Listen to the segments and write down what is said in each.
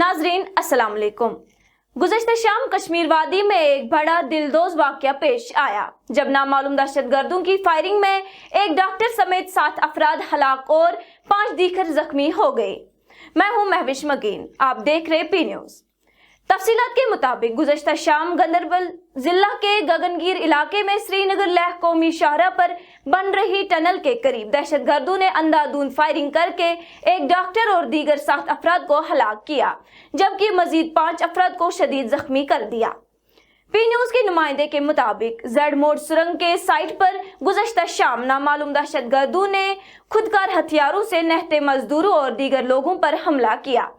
नाजरीन अस्सलाम वालेकुम। गुज़श्ता शाम कश्मीर वादी में एक बड़ा दिलदोज़ वाक़या पेश आया जब नामालूम दहशतगर्दों की फायरिंग में एक डॉक्टर समेत 7 अफराद हलाक और 5 दीगर जख्मी हो गए। मैं हूं महविश मकीन, आप देख रहे पी न्यूज़। तफसीलात के मुताबिक गुज़श्ता शाम गंदरबल जिला के गगनगीर इलाके में श्रीनगर लेह कौमी शाहरा पर बन रही टनल के करीब दहशतगर्दों ने अंधाधुंध फायरिंग करके एक डॉक्टर और दीगर 7 अफराद को हलाक किया, जबकि मजीद 5 अफराद को शदीद जख्मी कर दिया। पी न्यूज के नुमाइंदे के मुताबिक जेड मोड़ सुरंग के साइट पर गुज़श्ता शाम नामालूम दहशतगर्दों ने खुदकार हथियारों से नहते मजदूरों और दीगर लोगों पर हमला किया,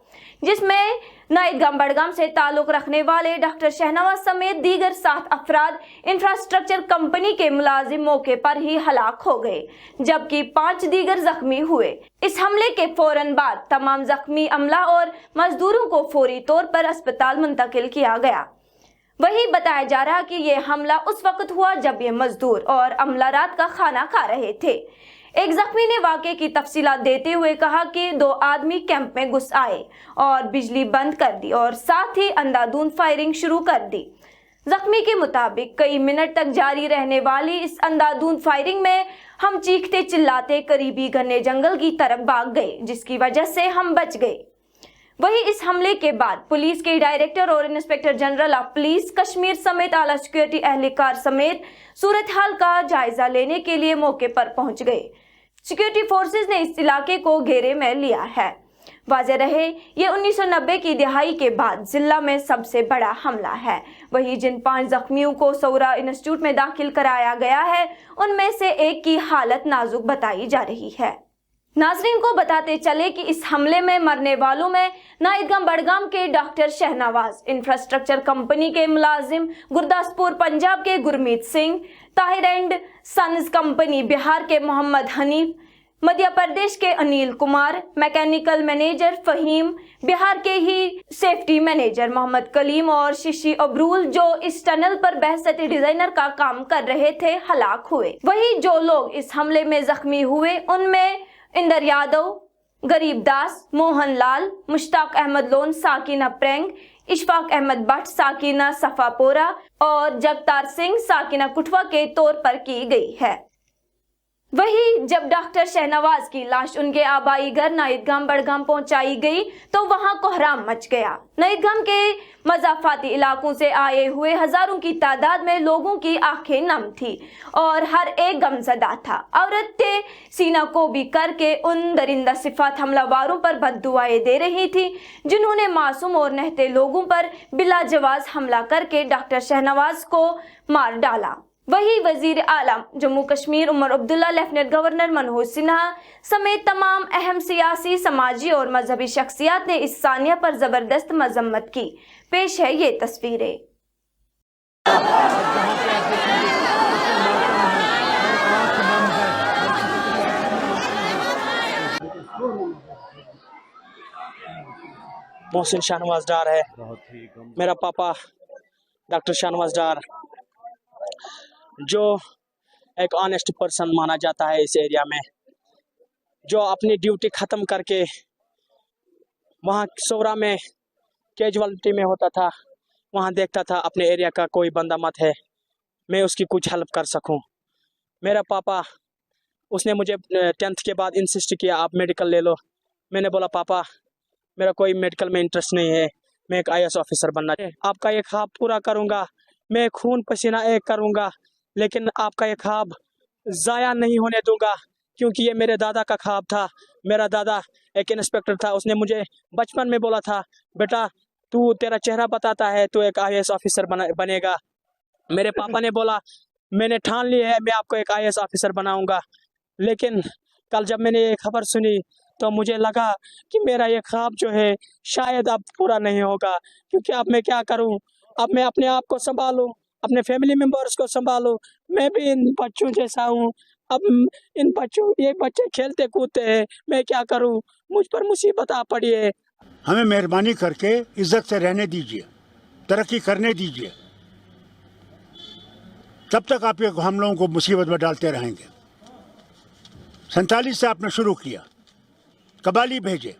जिसमें नाइदगाम बड़गाम से ताल्लुक रखने वाले डॉक्टर शहनवाज समेत दीगर 7 अफराद इंफ्रास्ट्रक्चर कंपनी के मुलाजिम मौके पर ही हलाक हो गए, जबकि 5 दीगर जख्मी हुए। इस हमले के फौरन बाद तमाम जख्मी अमला और मजदूरों को फौरी तौर पर अस्पताल मुंतकिल किया गया। वही बताया जा रहा कि यह हमला उस वक्त हुआ जब ये मजदूर और अमला रात का खाना खा रहे थे। एक जख्मी ने वाक़े की तफसीलात देते हुए कहा कि 2 आदमी कैंप में घुस आए और बिजली बंद कर दी और साथ ही अंधाधुंध फायरिंग शुरू कर दी। जख्मी के मुताबिक कई मिनट तक जारी रहने वाली इस अंधाधुंध फायरिंग में हम चीखते चिल्लाते करीबी घने जंगल की तरफ भाग गए, जिसकी वजह से हम बच गए। वहीं इस हमले के बाद पुलिस के डायरेक्टर और inspector general of police Kashmir समेत आला सिक्योरिटी एहलकार समेत सूरत हाल का जायजा लेने के लिए मौके पर पहुंच गए। सिक्योरिटी फोर्सेस ने इस इलाके को घेरे में लिया है। वाज़ेह रहे, ये 1990 की दिहाई के बाद जिला में सबसे बड़ा हमला है। वहीं जिन 5 जख्मियों को सौरा इंस्टीट्यूट में दाखिल कराया गया है, उनमें से एक की हालत नाजुक बताई जा रही है। नाजरीन को बताते चले कि इस हमले में मरने वालों में नाइदगाम बड़गाम के डॉक्टर शहनवाज, इंफ्रास्ट्रक्चर कंपनी के मुलाजिम गुरदासपुर पंजाब के Gurmeet Singh, Tahir and sons company Bihar के मोहम्मद हनीफ, मध्य प्रदेश के अनिल कुमार, मैकेनिकल मैनेजर फहीम, बिहार के ही सेफ्टी मैनेजर मोहम्मद कलीम और शिशी अबरूल जो इस टनल पर बहसती डिजाइनर का काम कर रहे थे, हलाक हुए। वही जो लोग इस हमले में जख्मी हुए उनमें इंदर यादव, गरीब दास, मोहन लाल, मुश्ताक अहमद लोन, साकिना प्रेंग, इशफाक अहमद भट्ट, साकिना सफापोरा और जगतार सिंह साकिना कुटवा के तौर पर की गई है। वही जब डॉक्टर शहनवाज की लाश उनके आबाई घर नाइदगाम बड़गाम पहुंचाई गई तो वहां कोहराम मच गया। नाइदगाम के मजाफाती इलाकों से आए हुए हजारों की तादाद में लोगों की आंखें नम थी और हर एक गमजदा था। औरतें सीना को भी करके उन दरिंदा सिफात हमलावारों पर बद्दुआएं दे रही थी, जिन्होंने मासूम और नहते लोगों पर बिलाजवाज हमला करके डॉक्टर शहनवाज को मार डाला। वही वजीर आलम जम्मू कश्मीर उमर अब्दुल्ला, लेफ्टिनेंट गवर्नर मनोज सिन्हा समेत तमाम अहम सियासी, समाजी और मजहबी शख्सियात ने इस सानिया पर जबरदस्त मजम्मत की। पेश है ये तस्वीरें। मोहसिन शाहनवाज डार है, मेरा पापा डॉक्टर शाहनवाज डार, जो एक ऑनेस्ट पर्सन माना जाता है इस एरिया में, जो अपनी ड्यूटी ख़त्म करके वहाँ सौरा में कैजुअलिटी में होता था, वहाँ देखता था अपने एरिया का कोई बंदा मत है, मैं उसकी कुछ हेल्प कर सकूं। मेरा पापा, उसने मुझे 10th के बाद इंसिस्ट किया आप मेडिकल ले लो। मैंने बोला पापा मेरा कोई मेडिकल में इंटरेस्ट नहीं है, मैं एक IAS ऑफिसर बनना है, आपका ये ख्वाब पूरा करूँगा, मैं खून पसीना एक करूँगा, लेकिन आपका ये ख्वाब ज़ाया नहीं होने दूंगा, क्योंकि ये मेरे दादा का ख्वाब था। मेरा दादा एक इंस्पेक्टर था, उसने मुझे बचपन में बोला था बेटा तू, तेरा चेहरा बताता है तू एक IAS ऑफिसर बनेगा। मेरे पापा ने बोला मैंने ठान ली है, मैं आपको एक IAS ऑफिसर बनाऊंगा। लेकिन कल जब मैंने ये खबर सुनी तो मुझे लगा कि मेरा ये ख्वाब जो है शायद अब पूरा नहीं होगा, क्योंकि अब मैं क्या करूं, अब मैं अपने आप को संभालूं, अपने फैमिली मेम्बर्स को संभालूं, मैं भी इन बच्चों जैसा हूं। अब इन बच्चों, ये बच्चे खेलते कूदते हैं, मैं क्या करूं, मुझ पर मुसीबत आ पड़ी है। हमें मेहरबानी करके इज्जत से रहने दीजिए, तरक्की करने दीजिए, तब तक आप ये हम लोगों को मुसीबत में डालते रहेंगे। 47 से आपने शुरू किया, कबाली भेजे,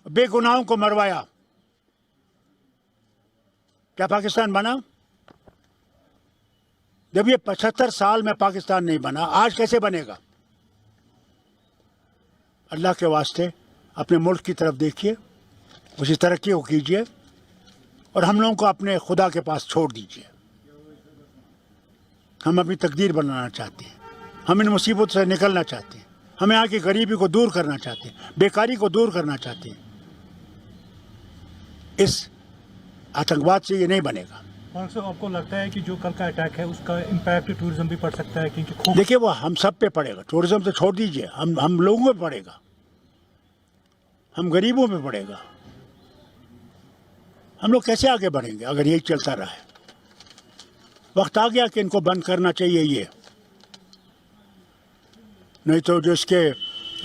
बेगुनाहों को मरवाया, क्या पाकिस्तान बना? जब ये 75 साल में पाकिस्तान नहीं बना, आज कैसे बनेगा? अल्लाह के वास्ते अपने मुल्क की तरफ देखिए, उसी तरक्की को कीजिए और हम लोगों को अपने खुदा के पास छोड़ दीजिए। हम अपनी तकदीर बनाना चाहते हैं, हम इन मुसीबतों से निकलना चाहते हैं, हम यहाँ की गरीबी को दूर करना चाहते हैं, बेकारी को दूर करना चाहते हैं। इस आतंकवाद से ये नहीं बनेगा। फारूक साहब, आपको लगता है कि जो कल का अटैक है उसका इम्पैक्ट टूरिज्म भी पड़ सकता है? क्योंकि खूब देखिए, वो हम सब पे पड़ेगा। टूरिज्म तो छोड़ दीजिए, हम लोगों पे पड़ेगा, हम गरीबों पे पड़ेगा। हम लोग कैसे आगे बढ़ेंगे अगर यही चलता रहा है? वक्त आ गया कि इनको बंद करना चाहिए ये, नहीं तो जो इसके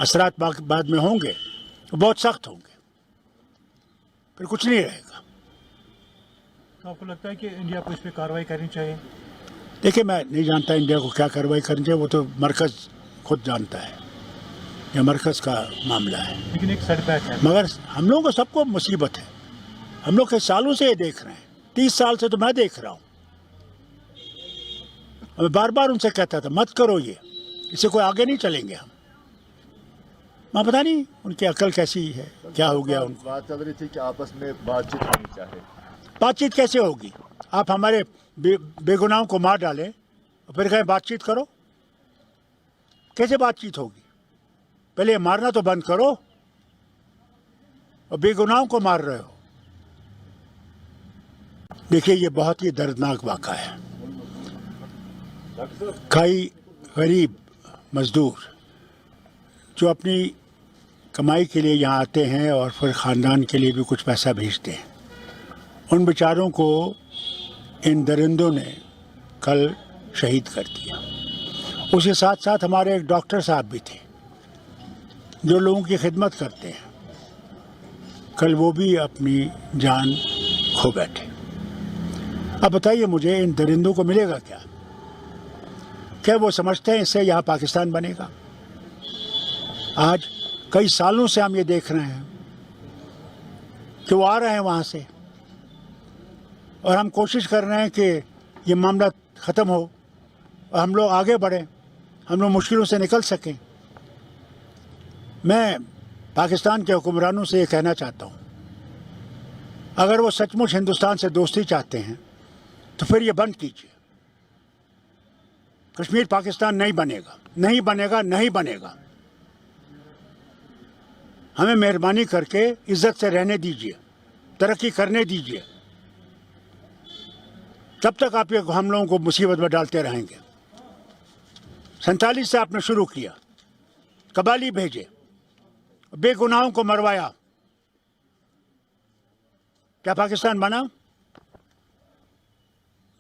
असरात बाद में होंगे वो बहुत सख्त होंगे, फिर कुछ नहीं रहेगा। तो आपको लगता है कि इंडिया को इस पर कार्रवाई करनी चाहिए? देखिए, मैं नहीं जानता इंडिया को क्या कार्रवाई करनी चाहिए, वो तो मरकज़ खुद जानता है, यह मरकज़ का मामला है। लेकिन एक सेटबैक है। मगर हम लोगों को सबको मुसीबत है। हम लोग कई सालों से ये देख रहे हैं, 30 साल से तो मैं देख रहा हूँ। मैं बार बार उनसे कहता था मत करो ये, इससे कोई आगे नहीं चलेंगे हम। मैं पता नहीं उनकी अकल कैसी है, क्या हो गया उनको। बात चल रही थी कि आपस में बातचीत होनी चाहिए। बातचीत कैसे होगी? आप हमारे बेगुनाहों को मार डालें और फिर कहें बातचीत करो, कैसे बातचीत होगी? पहले ये मारना तो बंद करो, और बेगुनाहों को मार रहे हो। देखिए, ये बहुत ही दर्दनाक वाक़ा है। कई गरीब मजदूर जो अपनी कमाई के लिए यहाँ आते हैं और फिर ख़ानदान के लिए भी कुछ पैसा भेजते हैं, उन बेचारों को इन दरिंदों ने कल शहीद कर दिया। उसके साथ साथ हमारे एक डॉक्टर साहब भी थे जो लोगों की खिदमत करते हैं, कल वो भी अपनी जान खो बैठे। अब बताइए मुझे, इन दरिंदों को मिलेगा क्या? क्या वो समझते हैं इससे यहाँ पाकिस्तान बनेगा? आज कई सालों से हम ये देख रहे हैं कि वो आ रहे हैं वहाँ से, और हम कोशिश कर रहे हैं कि ये मामला ख़त्म हो और हम लोग आगे बढ़ें, हम लोग मुश्किलों से निकल सकें। मैं पाकिस्तान के हुक्मरानों से ये कहना चाहता हूँ, अगर वो सचमुच हिंदुस्तान से दोस्ती चाहते हैं तो फिर ये बंद कीजिए। कश्मीर पाकिस्तान नहीं बनेगा, नहीं बनेगा, नहीं बनेगा। हमें मेहरबानी करके इज्जत से रहने दीजिए, तरक्की करने दीजिए। तब तक आप ये हम लोगों को मुसीबत में डालते रहेंगे। 47 से आपने शुरू किया, कबाली भेजे, बेगुनाहों को मरवाया। क्या पाकिस्तान बना?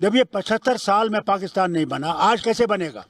जब ये 75 साल में पाकिस्तान नहीं बना, आज कैसे बनेगा?